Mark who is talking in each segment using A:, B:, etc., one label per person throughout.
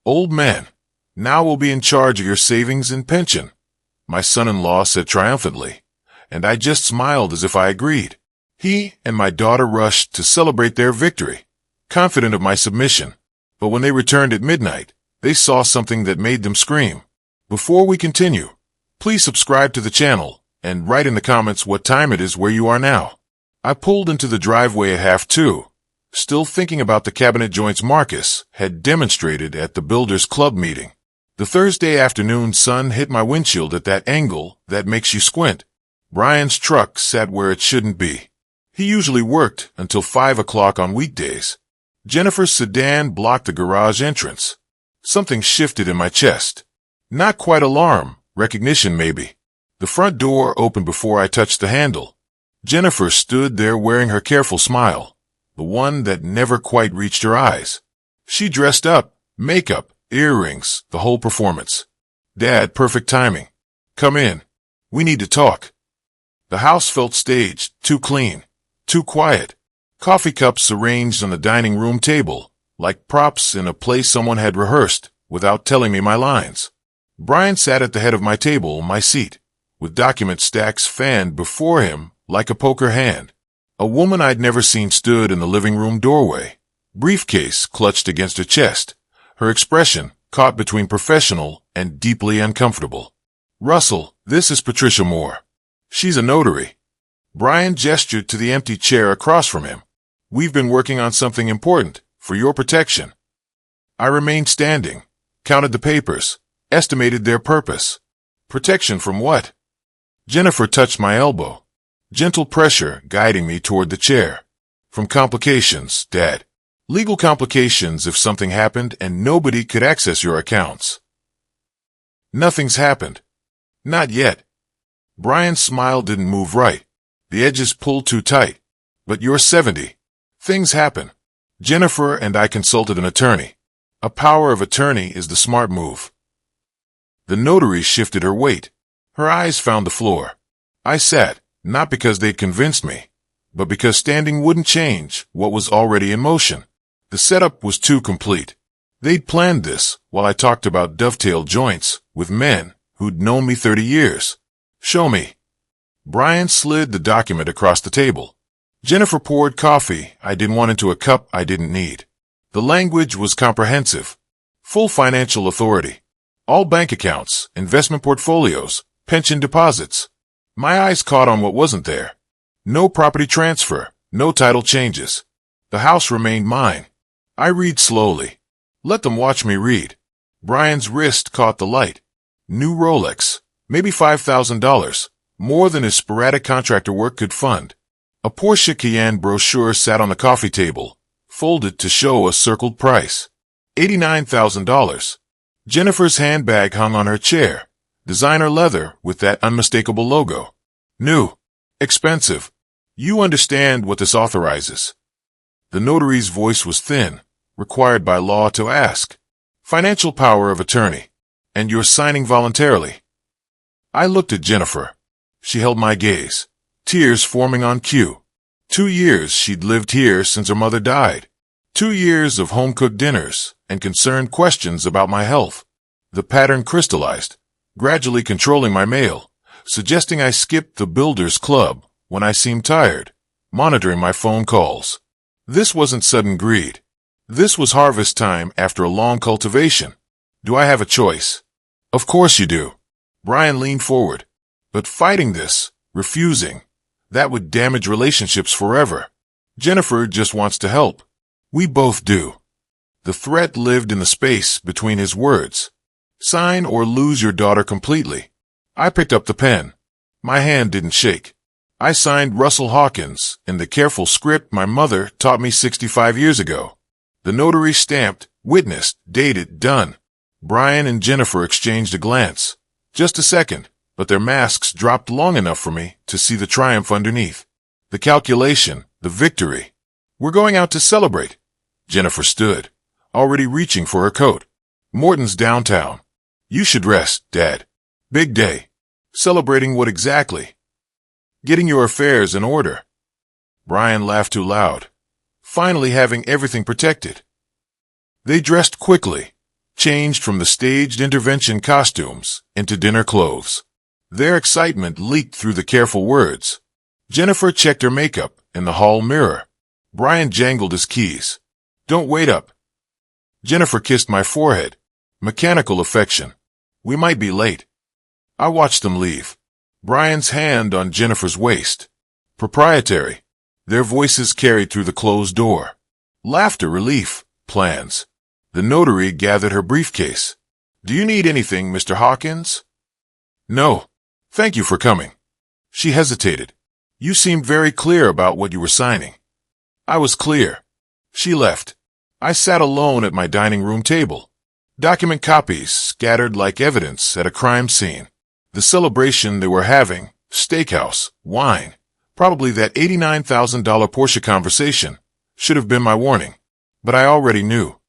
A: Old man, now we'll be in charge of your savings and pension, my son-in-law said triumphantly, and I just smiled as if I agreed. He and my daughter rushed to celebrate their victory, confident of my submission. But when they returned at midnight, they saw something that made them scream. Before we continue, please subscribe to the channel and write in the comments what time it is where you are now. I pulled into the driveway at 1:30, still thinking about the cabinet joints Marcus had demonstrated at the Builders Club meeting. The Thursday afternoon sun hit my windshield at that angle that makes you squint. Brian's truck sat where it shouldn't be. He usually worked until 5 o'clock on weekdays. Jennifer's sedan blocked the garage entrance. Something shifted in my chest. Not quite alarm, recognition maybe. The front door opened before I touched the handle. Jennifer stood there wearing her careful smile, the one that never quite reached her eyes. She dressed up, makeup, earrings, the whole performance. Dad, perfect timing. Come in. We need to talk. The house felt staged, too clean, too quiet. Coffee cups arranged on the dining room table, like props in a play someone had rehearsed, without telling me my lines. Brian sat at the head of my table, my seat, with document stacks fanned before him like a poker hand. A woman I'd never seen stood in the living room doorway, briefcase clutched against her chest, her expression caught between professional and deeply uncomfortable. Russell, this is Patricia Moore. She's a notary. Brian gestured to the empty chair across from him. We've been working on something important, for your protection. I remained standing, counted the papers, estimated their purpose. Protection from what? Jennifer touched my elbow, gentle pressure guiding me toward the chair. From complications, Dad. Legal complications if something happened and nobody could access your accounts. Nothing's happened. Not yet. Brian's smile didn't move right. The edges pulled too tight. But you're 70. Things happen. Jennifer and I consulted an attorney. A power of attorney is the smart move. The notary shifted her weight. Her eyes found the floor. I sat, not because they'd convinced me, but because standing wouldn't change what was already in motion. The setup was too complete. They'd planned this while I talked about dovetail joints with men who'd known me 30 years. Show me. Brian slid the document across the table. Jennifer poured coffee I didn't want into a cup I didn't need. The language was comprehensive. Full financial authority. All bank accounts, investment portfolios, pension deposits. My eyes caught on what wasn't there. No property transfer, no title changes. The house remained mine. I read slowly. Let them watch me read. Brian's wrist caught the light. New Rolex. Maybe $5,000. More than his sporadic contractor work could fund. A Porsche Cayenne brochure sat on the coffee table, folded to show a circled price. $89,000. Jennifer's handbag hung on her chair. Designer leather with that unmistakable logo. New. Expensive. You understand what this authorizes. The notary's voice was thin, required by law to ask. Financial power of attorney. And you're signing voluntarily. I looked at Jennifer. She held my gaze, tears forming on cue. 2 years she'd lived here since her mother died. 2 years of home-cooked dinners and concerned questions about my health. The pattern crystallized, gradually controlling my mail, suggesting I skip the Builders Club when I seemed tired, monitoring my phone calls. This wasn't sudden greed. This was harvest time after a long cultivation. Do I have a choice? Of course you do. Brian leaned forward. But fighting this, refusing, that would damage relationships forever. Jennifer just wants to help. We both do. The threat lived in the space between his words. Sign or lose your daughter completely. I picked up the pen. My hand didn't shake. I signed Russell Hawkins in the careful script my mother taught me 65 years ago. The notary stamped, witnessed, dated, done. Brian and Jennifer exchanged a glance. Just a second. But their masks dropped long enough for me to see the triumph underneath. The calculation, the victory. We're going out to celebrate. Jennifer stood, already reaching for her coat. Morton's downtown. You should rest, Dad. Big day. Celebrating what exactly? Getting your affairs in order. Brian laughed too loud. Finally having everything protected. They dressed quickly. changed from the staged intervention costumes into dinner clothes. Their excitement leaked through the careful words. Jennifer checked her makeup in the hall mirror. Brian jangled his keys. "Don't wait up." Jennifer kissed my forehead. Mechanical affection. "We might be late." I watched them leave. Brian's hand on Jennifer's waist. Proprietary. Their voices carried through the closed door. Laughter, relief, plans. The notary gathered her briefcase. "Do you need anything, Mr. Hawkins?" "No. Thank you for coming." She hesitated. "You seemed very clear about what you were signing." I was clear. She left. I sat alone at my dining room table. Document copies scattered like evidence at a crime scene. The celebration they were having, steakhouse, wine, probably that $89,000 Porsche conversation, should have been my warning. But I already knew.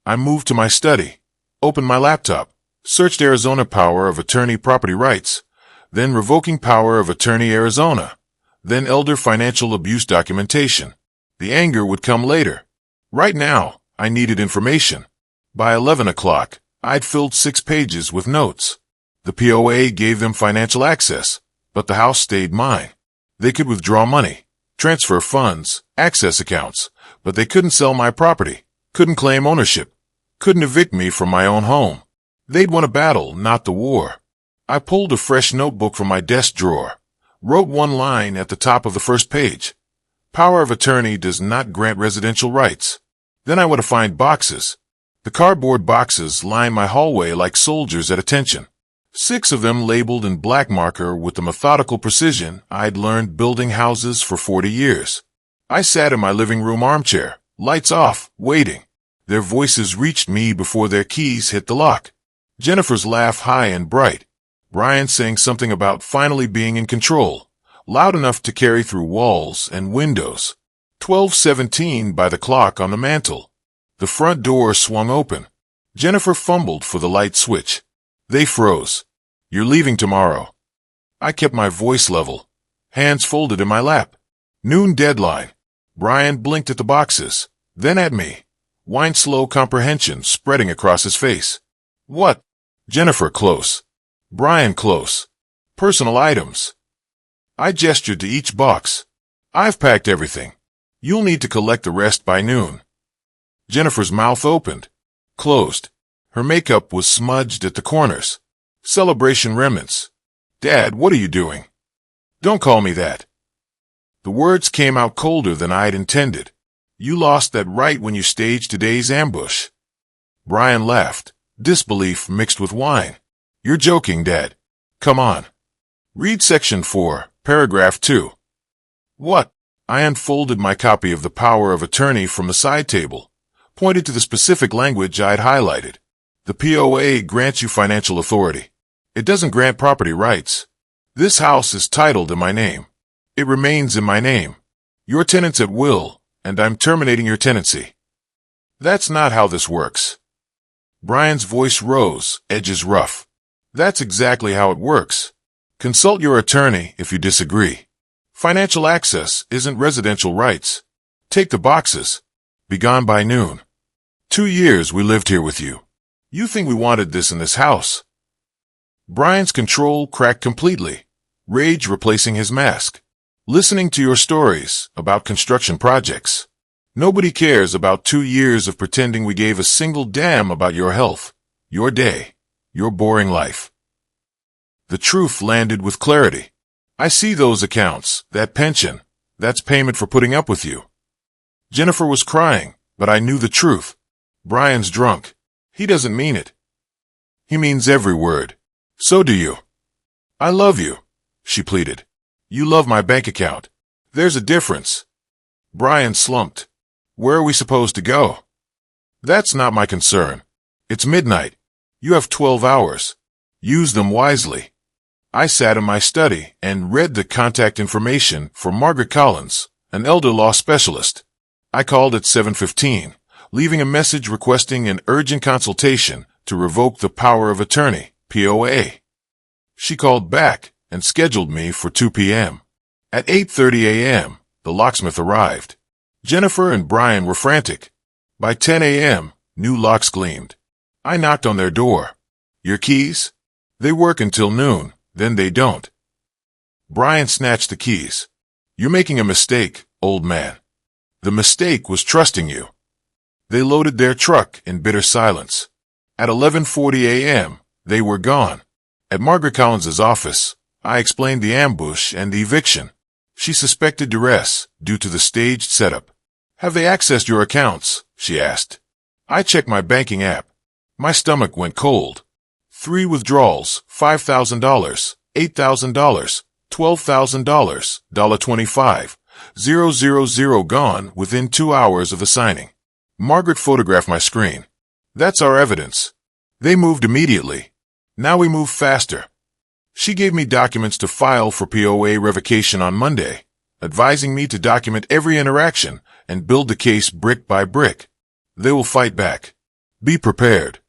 A: I moved to my study, opened my laptop, searched Arizona power of attorney property rights, then revoking power of attorney Arizona, then elder financial abuse documentation. The anger would come later. Right now, I needed information. By 11 o'clock, I'd filled 6 pages with notes. The POA gave them financial access, but the house stayed mine. They could withdraw money, transfer funds, access accounts, but they couldn't sell my property, couldn't claim ownership, couldn't evict me from my own home. They'd won a battle, not the war. I pulled a fresh notebook from my desk drawer, wrote one line at the top of the first page. Power of attorney does not grant residential rights. Then I would have found boxes. The cardboard boxes lined my hallway like soldiers at attention. 6 of them labeled in black marker with the methodical precision I'd learned building houses for 40 years. I sat in my living room armchair, lights off, waiting. Their voices reached me before their keys hit the lock. Jennifer's laugh high and bright. Brian saying something about finally being in control, loud enough to carry through walls and windows. 12:17 by the clock on the mantel. The front door swung open. Jennifer fumbled for the light switch. They froze. "You're leaving tomorrow." I kept my voice level, hands folded in my lap. Noon deadline. Brian blinked at the boxes, then at me. Wine slow comprehension spreading across his face. "What?" Jennifer, close. Brian, close. "Personal items." I gestured to each box. "I've packed everything. You'll need to collect the rest by noon." Jennifer's mouth opened, closed. Her makeup was smudged at the corners. Celebration remnants. "Dad, what are you doing?" "Don't call me that." The words came out colder than I'd intended. "You lost that right when you staged today's ambush." Brian laughed, disbelief mixed with wine. "You're joking, Dad. Come on. Read section 4, paragraph 2. "What?" I unfolded my copy of the power of attorney from the side table, pointed to the specific language I'd highlighted. "The POA grants you financial authority. It doesn't grant property rights. This house is titled in my name. It remains in my name. Your tenant's at will, and I'm terminating your tenancy." "That's not how this works." Brian's voice rose, edges rough. "That's exactly how it works. Consult your attorney if you disagree. Financial access isn't residential rights. Take the boxes. Be gone by noon. 2 years we lived here with you. You think we wanted this in this house?" Brian's control cracked completely, rage replacing his mask. "Listening to your stories about construction projects. Nobody cares about 2 years of pretending we gave a single damn about your health, your day, your boring life." The truth landed with clarity. "I see those accounts, that pension. That's payment for putting up with you." Jennifer was crying, but I knew the truth. Brian's drunk. He doesn't mean it. He means every word. So do you. "I love you," she pleaded. "You love my bank account. There's a difference." Brian slumped. "Where are we supposed to go?" "That's not my concern. It's midnight. You have 12 hours. Use them wisely." I sat in my study and read the contact information for Margaret Collins, an elder law specialist. I called at 7:15, leaving a message requesting an urgent consultation to revoke the power of attorney, POA. She called back and scheduled me for 2 p.m. At 8:30 a.m., the locksmith arrived. Jennifer and Brian were frantic. By 10 a.m., new locks gleamed. I knocked on their door. Your keys? They work until noon, then they don't. Brian snatched the keys. You're making a mistake, old man. The mistake was trusting you. They loaded their truck in bitter silence. At 11:40 a.m., they were gone. At Margaret Collins's office, I explained the ambush and the eviction. She suspected duress due to the staged setup. Have they accessed your accounts? She asked. I checked my banking app. My stomach went cold. 3 withdrawals, $5,000, $8,000, $12,000, $25, 000 gone within 2 hours of the signing. Margaret photographed my screen. That's our evidence. They moved immediately. Now we move faster. She gave me documents to file for POA revocation on Monday, advising me to document every interaction and build the case brick by brick. They will fight back. Be prepared.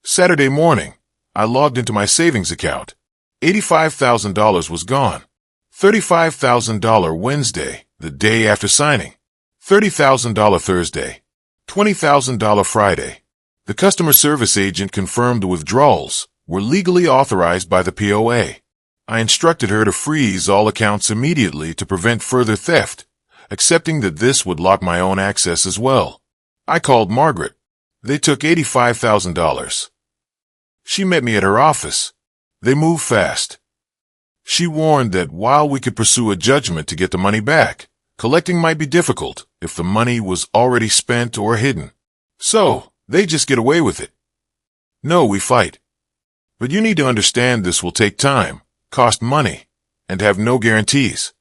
A: Saturday morning, I logged into my savings account. $85,000 was gone. $35,000 Wednesday, the day after signing. $30,000 Thursday. $20,000 Friday. The customer service agent confirmed the withdrawals were legally authorized by the POA. I instructed her to freeze all accounts immediately to prevent further theft, accepting that this would lock my own access as well. I called Margaret. They took $85,000. She met me at her office. They moved fast. She warned that while we could pursue a judgment to get the money back, collecting might be difficult if the money was already spent or hidden. So, they just get away with it. No, we fight. But you need to understand this will take time, cost money, and have no guarantees.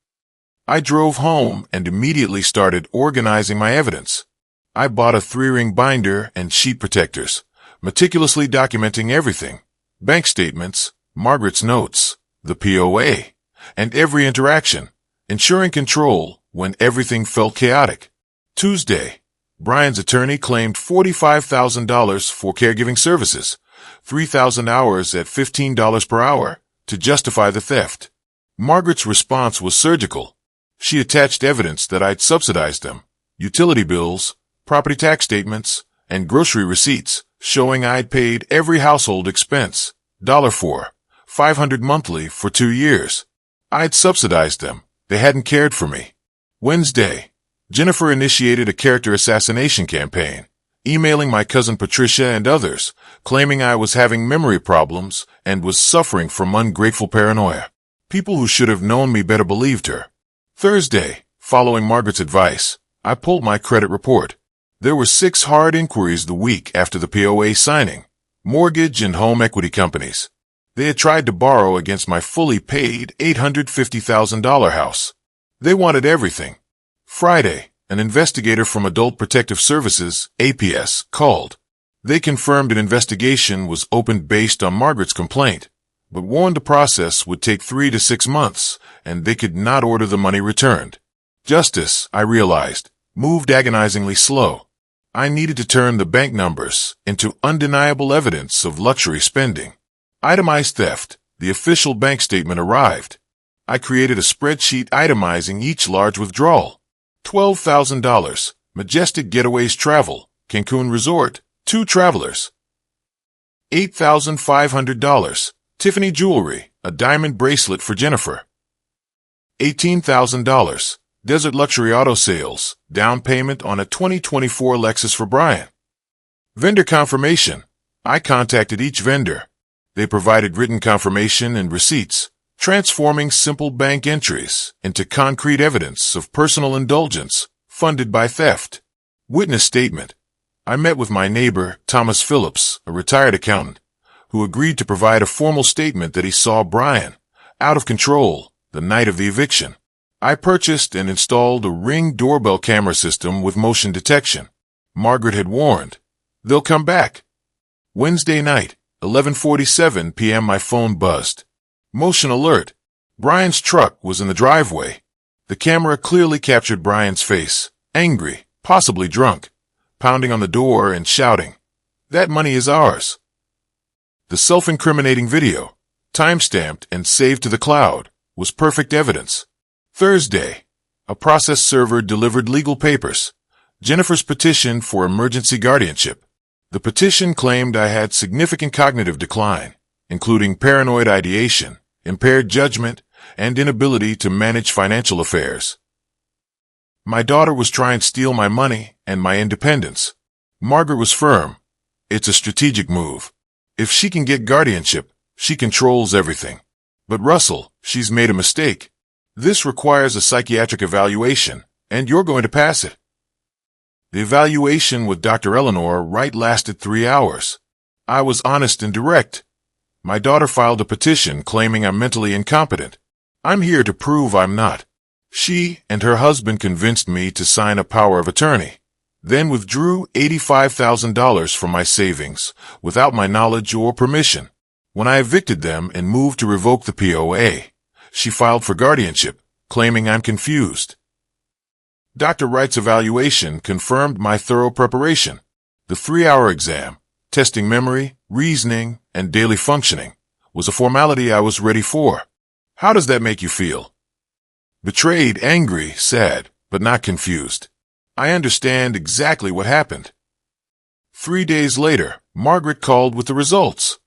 A: I drove home and immediately started organizing my evidence. I bought a 3-ring binder and sheet protectors, meticulously documenting everything: bank statements, Margaret's notes, the POA, and every interaction, ensuring control when everything felt chaotic. Tuesday, Brian's attorney claimed $45,000 for caregiving services, 3,000 hours at $15 per hour, to justify the theft. Margaret's response was surgical. She attached evidence that I'd subsidized them: utility bills, property tax statements, and grocery receipts, showing I'd paid every household expense, $4, $500 monthly for 2 years. I'd subsidized them. They hadn't cared for me. Wednesday, Jennifer initiated a character assassination campaign, emailing my cousin Patricia and others, claiming I was having memory problems and was suffering from ungrateful paranoia. People who should have known me better believed her. Thursday, following Margaret's advice, I pulled my credit report. There were 6 hard inquiries the week after the POA signing: mortgage and home equity companies. They had tried to borrow against my fully paid $850,000 house. They wanted everything. Friday, an investigator from Adult Protective Services, APS, called. They confirmed an investigation was opened based on Margaret's complaint, but warned the process would take 3 to 6 months, and they could not order the money returned. Justice, I realized, moved agonizingly slow. I needed to turn the bank numbers into undeniable evidence of luxury spending. Itemized theft. The official bank statement arrived. I created a spreadsheet itemizing each large withdrawal. $12,000, Majestic Getaways Travel, Cancun Resort, 2 travelers. $8,500, Tiffany Jewelry, a diamond bracelet for Jennifer. $18,000, Desert Luxury Auto Sales, down payment on a 2024 Lexus for Brian. Vendor confirmation. I contacted each vendor. They provided written confirmation and receipts, transforming simple bank entries into concrete evidence of personal indulgence funded by theft. Witness statement. I met with my neighbor, Thomas Phillips, a retired accountant, who agreed to provide a formal statement that he saw Brian, out of control, the night of the eviction. I purchased and installed a Ring doorbell camera system with motion detection. Margaret had warned, they'll come back. Wednesday night, 11:47 p.m. my phone buzzed. Motion alert. Brian's truck was in the driveway. The camera clearly captured Brian's face, angry, possibly drunk, pounding on the door and shouting, "That money is ours." The self-incriminating video, time-stamped and saved to the cloud, was perfect evidence. Thursday, a process server delivered legal papers, Jennifer's petition for emergency guardianship. The petition claimed I had significant cognitive decline, including paranoid ideation, impaired judgment, and inability to manage financial affairs. My daughter was trying to steal my money and my independence. Margaret was firm. It's a strategic move. If she can get guardianship, she controls everything. But Russell, she's made a mistake. This requires a psychiatric evaluation, and you're going to pass it. The evaluation with Dr. Eleanor Wright lasted 3 hours. I was honest and direct. My daughter filed a petition claiming I'm mentally incompetent. I'm here to prove I'm not. She and her husband convinced me to sign a power of attorney, then withdrew $85,000 from my savings without my knowledge or permission. When I evicted them and moved to revoke the POA, she filed for guardianship, claiming I'm confused. Dr. Wright's evaluation confirmed my thorough preparation. The 3-hour exam, testing memory, reasoning, and daily functioning, was a formality I was ready for. How does that make you feel? Betrayed, angry, sad, but not confused. I understand exactly what happened. 3 days later, Margaret called with the results.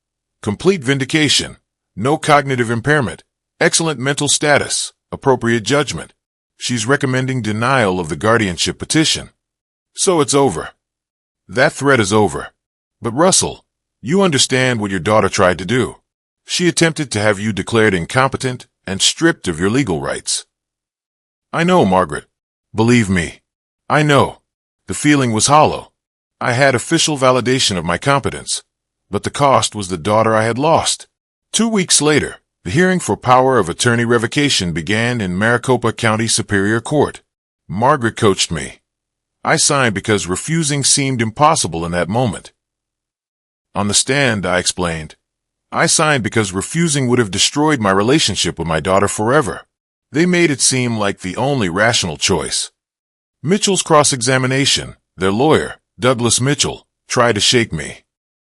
A: Complete vindication, no cognitive impairment, excellent mental status, appropriate judgment. She's recommending denial of the guardianship petition. So it's over. That threat is over. But Russell, you understand what your daughter tried to do. She attempted to have you declared incompetent and stripped of your legal rights. I know, Margaret. Believe me. I know. The feeling was hollow. I had official validation of my competence, but the cost was the daughter I had lost. 2 weeks later, the hearing for power of attorney revocation began in Maricopa County Superior Court. Margaret coached me. I signed because refusing seemed impossible in that moment. On the stand, I explained, I signed because refusing would have destroyed my relationship with my daughter forever. They made it seem like the only rational choice. Mitchell's cross-examination, their lawyer, Douglas Mitchell, tried to shake me.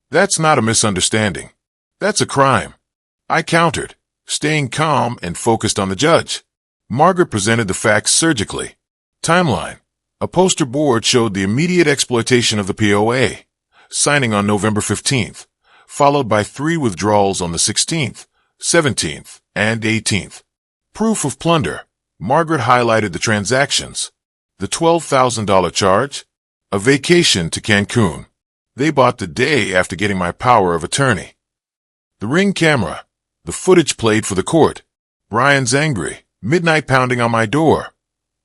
A: That's not a misunderstanding. That's a crime. I countered, staying calm and focused on the judge. Margaret presented the facts surgically. Timeline. A poster board showed the immediate exploitation of the POA, signing on November 15th, followed by 3 withdrawals on the 16th, 17th, and 18th. Proof of plunder. Margaret highlighted the transactions. The $12,000 charge? A vacation to Cancun. They bought the day after getting my power of attorney. The Ring camera. The footage played for the court. Brian's angry. Midnight pounding on my door.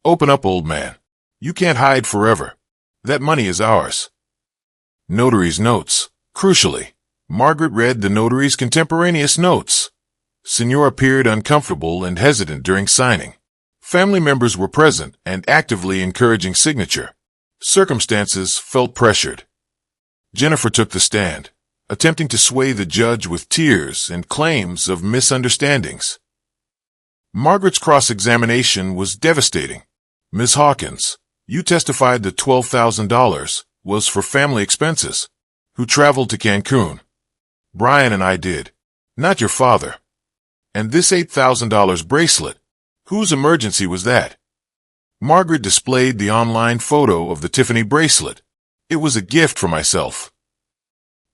A: Open up, old man. You can't hide forever. That money is ours. Notary's notes. Crucially, Margaret read the notary's contemporaneous notes. Senor appeared uncomfortable and hesitant during signing. Family members were present and actively encouraging signature. Circumstances felt pressured. Jennifer took the stand, attempting to sway the judge with tears and claims of misunderstandings. Margaret's cross-examination was devastating. Ms. Hawkins, you testified that $12,000 was for family expenses. Who traveled to Cancun? Brian and I did. Not your father. And this $8,000 bracelet, whose emergency was that? Margaret displayed the online photo of the Tiffany bracelet. It was a gift for myself.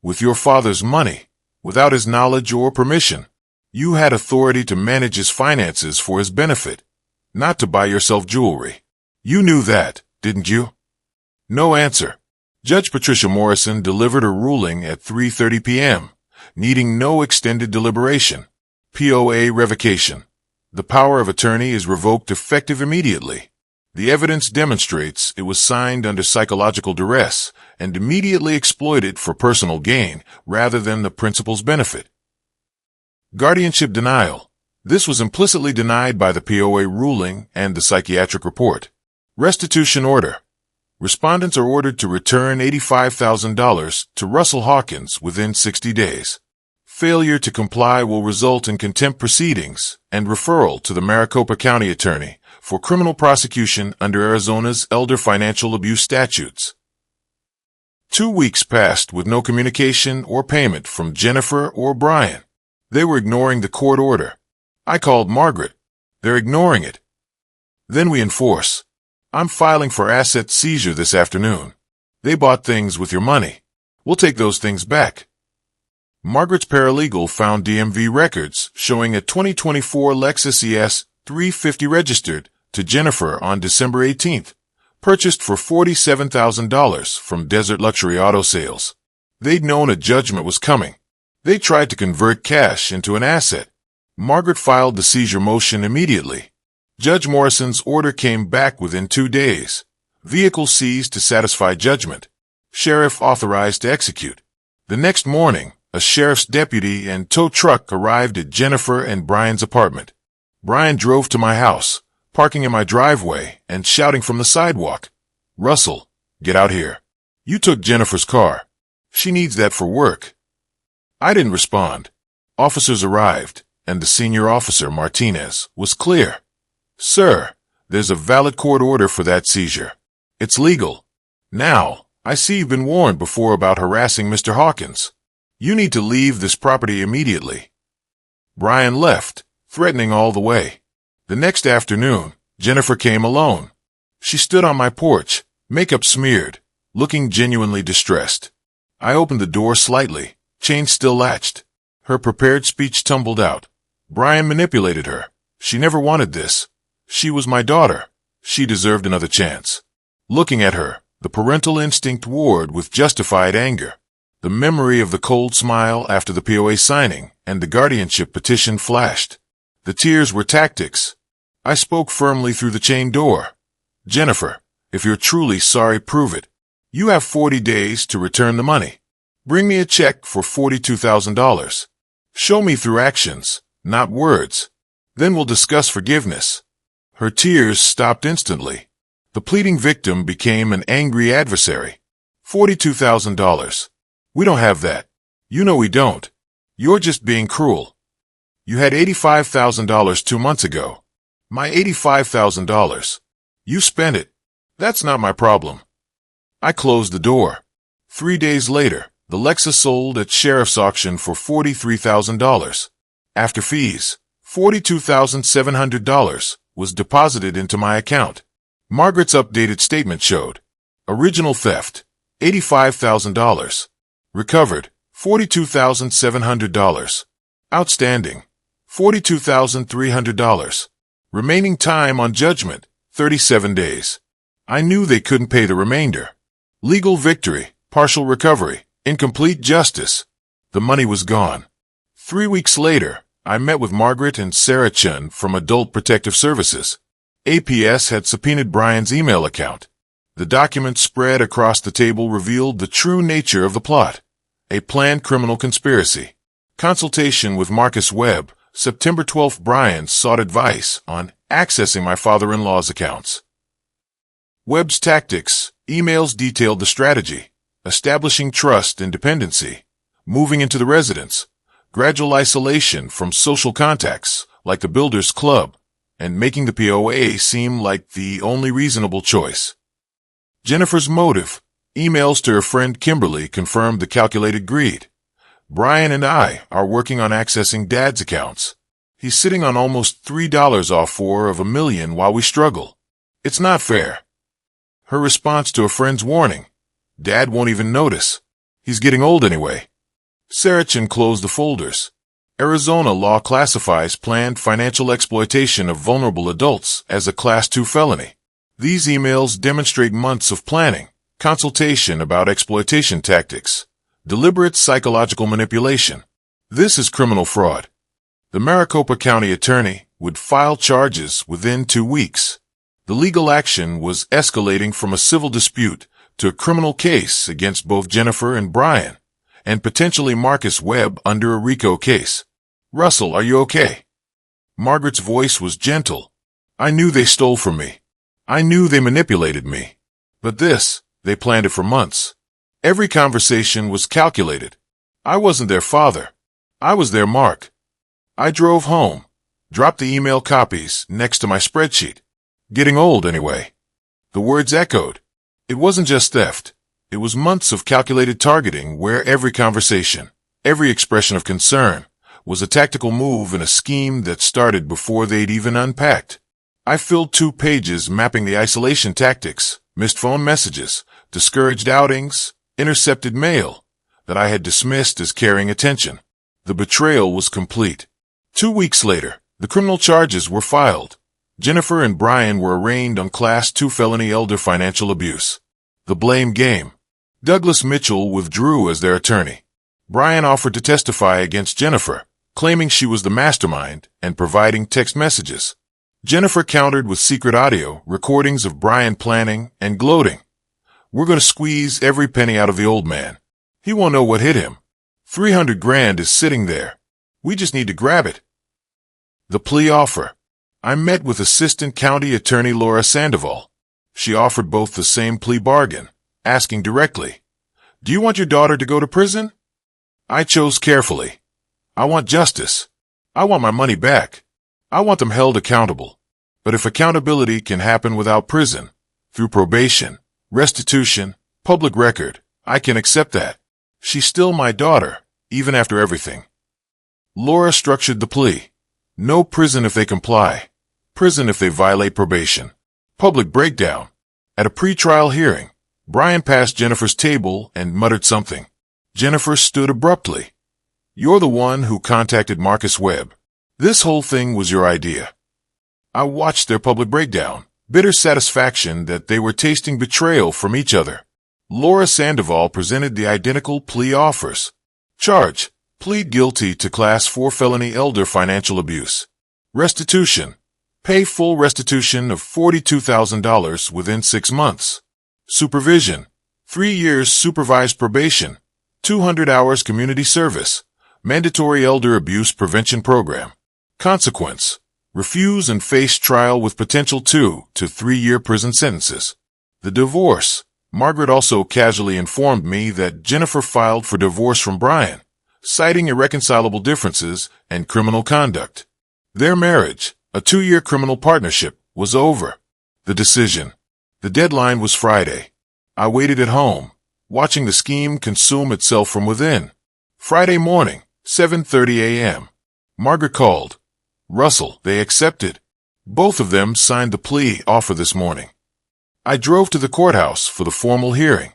A: With your father's money, without his knowledge or permission, you had authority to manage his finances for his benefit, not to buy yourself jewelry. You knew that, didn't you? No answer. Judge Patricia Morrison delivered her ruling at 3:30 p.m., needing no extended deliberation. POA revocation. The power of attorney is revoked effective immediately. The evidence demonstrates it was signed under psychological duress and immediately exploited for personal gain rather than the principal's benefit. Guardianship denial. This was implicitly denied by the POA ruling and the psychiatric report. Restitution order. Respondents are ordered to return $85,000 to Russell Hawkins within 60 days. Failure to comply will result in contempt proceedings and referral to the Maricopa County Attorney for criminal prosecution under Arizona's Elder Financial Abuse statutes. 2 weeks passed with no communication or payment from Jennifer or Brian. They were ignoring the court order. I called Margaret. They're ignoring it. Then we enforce. I'm filing for asset seizure this afternoon. They bought things with your money. We'll take those things back. Margaret's paralegal found DMV records showing a 2024 Lexus ES 350 registered to Jennifer on December 18th, purchased for $47,000 from Desert Luxury Auto Sales. They'd known a judgment was coming. They tried to convert cash into an asset. Margaret filed the seizure motion immediately. Judge Morrison's order came back within 2 days. Vehicle seized to satisfy judgment. Sheriff authorized to execute. The next morning, a sheriff's deputy and tow truck arrived at Jennifer and Brian's apartment. Brian drove to my house, parking in my driveway and shouting from the sidewalk, "Russell, get out here. You took Jennifer's car. She needs that for work." I didn't respond. Officers arrived, and the senior officer, Martinez, was clear. "Sir, there's a valid court order for that seizure. It's legal. Now, I see you've been warned before about harassing Mr. Hawkins. You need to leave this property immediately." Brian left, threatening all the way. The next afternoon, Jennifer came alone. She stood on my porch, makeup smeared, looking genuinely distressed. I opened the door slightly, chain still latched. Her prepared speech tumbled out. Brian manipulated her. She never wanted this. She was my daughter. She deserved another chance. Looking at her, the parental instinct warred with justified anger. The memory of the cold smile after the POA signing and the guardianship petition flashed. The tears were tactics. I spoke firmly through the chain door. "Jennifer, if you're truly sorry, prove it. You have 40 days to return the money. Bring me a check for $42,000. Show me through actions, not words. Then we'll discuss forgiveness." Her tears stopped instantly. The pleading victim became an angry adversary. $42,000. We don't have that. You know we don't. You're just being cruel. You had $85,000 2 months ago. My $85,000. You spent it. That's not my problem. I closed the door. 3 days later, the Lexus sold at sheriff's auction for $43,000. After fees, $42,700 was deposited into my account. Margaret's updated statement showed original theft, $85,000. Recovered, $42,700. Outstanding, $42,300. Remaining time on judgment, 37 days. I knew they couldn't pay the remainder. Legal victory, partial recovery, incomplete justice. The money was gone. 3 weeks later, I met with Margaret and Sarah Chun from Adult Protective Services. APS had subpoenaed Brian's email account. The documents spread across the table revealed the true nature of the plot. A planned criminal conspiracy. Consultation with Marcus Webb, September 12. Brian sought advice on accessing my father-in-law's accounts. Webb's tactics, emails detailed the strategy, establishing trust and dependency, moving into the residence, gradual isolation from social contacts like the Builders Club, and making the POA seem like the only reasonable choice. Jennifer's motive, emails to her friend Kimberly, confirmed the calculated greed. Brian and I are working on accessing Dad's accounts. He's sitting on almost $3 off $4 million while we struggle. It's not fair. Her response to a friend's warning, Dad won't even notice. He's getting old anyway. Sarachin closed the folders. Arizona law classifies planned financial exploitation of vulnerable adults as a Class 2 felony. These emails demonstrate months of planning, consultation about exploitation tactics, deliberate psychological manipulation. This is criminal fraud. The Maricopa County attorney would file charges within 2 weeks. The legal action was escalating from a civil dispute to a criminal case against both Jennifer and Brian, and potentially Marcus Webb under a RICO case. "Russell, are you okay?" Margaret's voice was gentle. "I knew they stole from me. I knew they manipulated me. But this, they planned it for months. Every conversation was calculated. I wasn't their father. I was their mark. I drove home, dropped the email copies next to my spreadsheet. Getting old anyway." The words echoed. It wasn't just theft. It was months of calculated targeting where every conversation, every expression of concern, was a tactical move in a scheme that started before they'd even unpacked. I filled 2 pages mapping the isolation tactics, missed phone messages, discouraged outings, intercepted mail, that I had dismissed as carrying attention. The betrayal was complete. 2 weeks later, the criminal charges were filed. Jennifer and Brian were arraigned on Class 2 felony elder financial abuse. The blame game. Douglas Mitchell withdrew as their attorney. Brian offered to testify against Jennifer, claiming she was the mastermind and providing text messages. Jennifer countered with secret audio recordings of Brian planning and gloating. "We're going to squeeze every penny out of the old man. He won't know what hit him. 300 grand is sitting there. We just need to grab it." The plea offer. I met with Assistant County Attorney Laura Sandoval. She offered both the same plea bargain, asking directly, "Do you want your daughter to go to prison?" I chose carefully. I want justice. I want my money back. I want them held accountable. But if accountability can happen without prison, through probation, restitution, public record, I can accept that. She's still my daughter, even after everything. Laura structured the plea. No prison if they comply. Prison if they violate probation. Public breakdown. At a pretrial hearing, Brian passed Jennifer's table and muttered something. Jennifer stood abruptly. "You're the one who contacted Marcus Webb. This whole thing was your idea." I watched their public breakdown, bitter satisfaction that they were tasting betrayal from each other. Laura Sandoval presented the identical plea offers. Charge: plead guilty to Class 4 felony elder financial abuse. Restitution: pay full restitution of $42,000 within 6 months. Supervision: 3 years supervised probation, 200 hours community service, mandatory elder abuse prevention program. Consequence: refuse and face trial with potential 2 to 3-year prison sentences. The divorce. Margaret also casually informed me that Jennifer filed for divorce from Brian, citing irreconcilable differences and criminal conduct. Their marriage, a 2-year criminal partnership, was over. The decision. The deadline was Friday. I waited at home, watching the scheme consume itself from within. Friday morning, 7:30 a.m. Margaret called. "Russell, they accepted. Both of them signed the plea offer this morning." I drove to the courthouse for the formal hearing.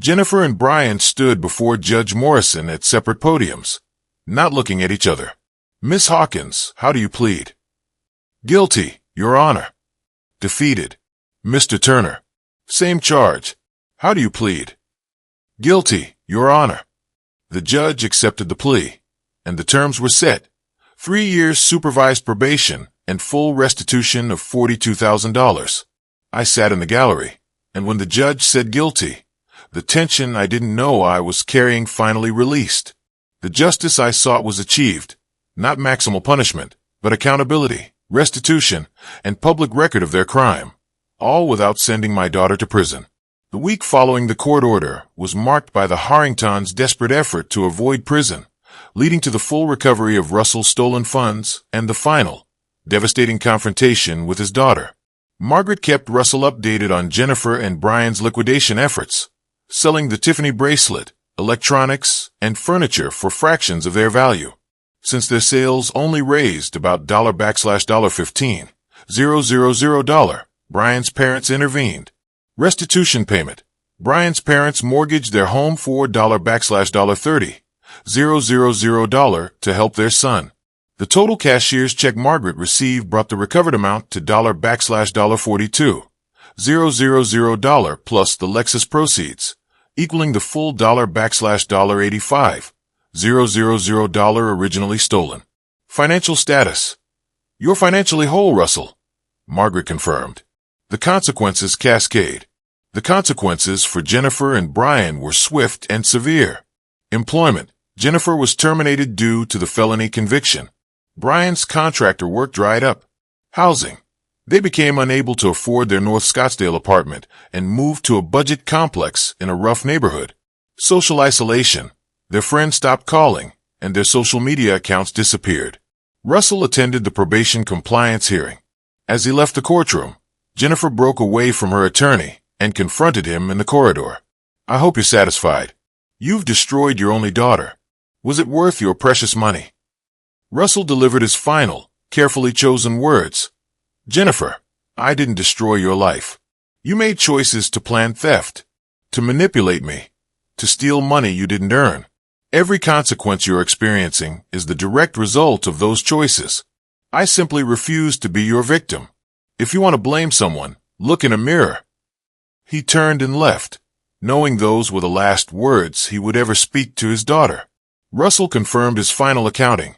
A: Jennifer and Brian stood before Judge Morrison at separate podiums, not looking at each other. "Miss Hawkins, how do you plead?" "Guilty, Your Honor." "Defeated." "Mr. Turner." "Same charge. How do you plead?" "Guilty, Your Honor." The judge accepted the plea, and the terms were set. 3 years supervised probation and full restitution of $42,000. I sat in the gallery, and when the judge said guilty, the tension I didn't know I was carrying finally released. The justice I sought was achieved, not maximal punishment, but accountability, restitution, and public record of their crime, all without sending my daughter to prison. The week following the court order was marked by the Harringtons' desperate effort to avoid prison, leading to the full recovery of Russell's stolen funds and the final, devastating confrontation with his daughter. Margaret kept Russell updated on Jennifer and Brian's liquidation efforts, selling the Tiffany bracelet, electronics, and furniture for fractions of their value. Since their sales only raised about $$15,000, Brian's parents intervened. Restitution payment. Brian's parents mortgaged their home for $$30,000 to help their son. The total cashier's check Margaret received brought the recovered amount to $$42,000 plus the Lexus proceeds, equaling the full $$85,000 originally stolen. Financial status. "You're financially whole, Russell," Margaret confirmed. The consequences cascade. The consequences for Jennifer and Brian were swift and severe. Employment. Jennifer was terminated due to the felony conviction. Brian's contractor work dried up. Housing. They became unable to afford their North Scottsdale apartment and moved to a budget complex in a rough neighborhood. Social isolation. Their friends stopped calling, and their social media accounts disappeared. Russell attended the probation compliance hearing. As he left the courtroom, Jennifer broke away from her attorney and confronted him in the corridor. "I hope you're satisfied. You've destroyed your only daughter. Was it worth your precious money?" Russell delivered his final, carefully chosen words. "Jennifer, I didn't destroy your life. You made choices to plan theft, to manipulate me, to steal money you didn't earn. Every consequence you're experiencing is the direct result of those choices. I simply refuse to be your victim. If you want to blame someone, look in a mirror." He turned and left, knowing those were the last words he would ever speak to his daughter. Russell confirmed his final accounting.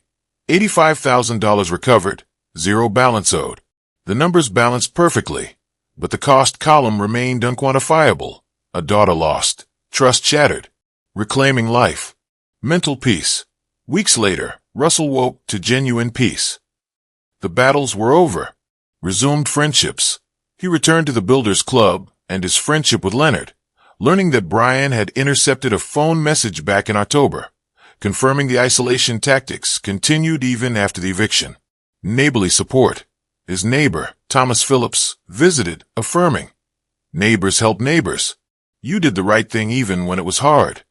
A: $85,000 recovered, 0 balance owed. The numbers balanced perfectly, but the cost column remained unquantifiable. A daughter lost, trust shattered, reclaiming life, mental peace. Weeks later, Russell woke to genuine peace. The battles were over. Resumed friendships. He returned to the Builders Club and his friendship with Leonard, learning that Brian had intercepted a phone message back in October, confirming the isolation tactics continued even after the eviction. Neighborly support. His neighbor, Thomas Phillips, visited, affirming, "Neighbors help neighbors. You did the right thing even when it was hard."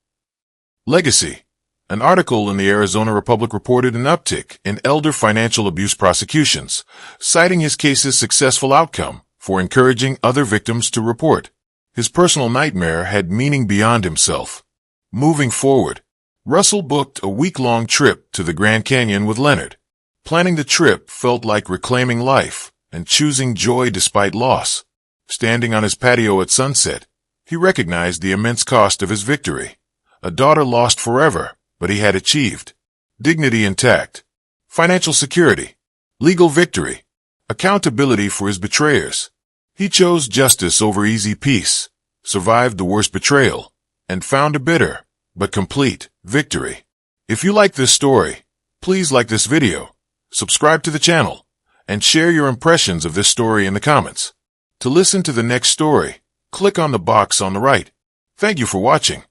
A: Legacy. An article in the Arizona Republic reported an uptick in elder financial abuse prosecutions, citing his case's successful outcome for encouraging other victims to report. His personal nightmare had meaning beyond himself. Moving forward, Russell booked a week-long trip to the Grand Canyon with Leonard. Planning the trip felt like reclaiming life and choosing joy despite loss. Standing on his patio at sunset, he recognized the immense cost of his victory. A daughter lost forever, but he had achieved. Dignity intact. Financial security. Legal victory. Accountability for his betrayers. He chose justice over easy peace, survived the worst betrayal, and found a bitter, but complete, victory. If you like this story, please like this video, subscribe to the channel, and share your impressions of this story in the comments. To listen to the next story, click on the box on the right. Thank you for watching.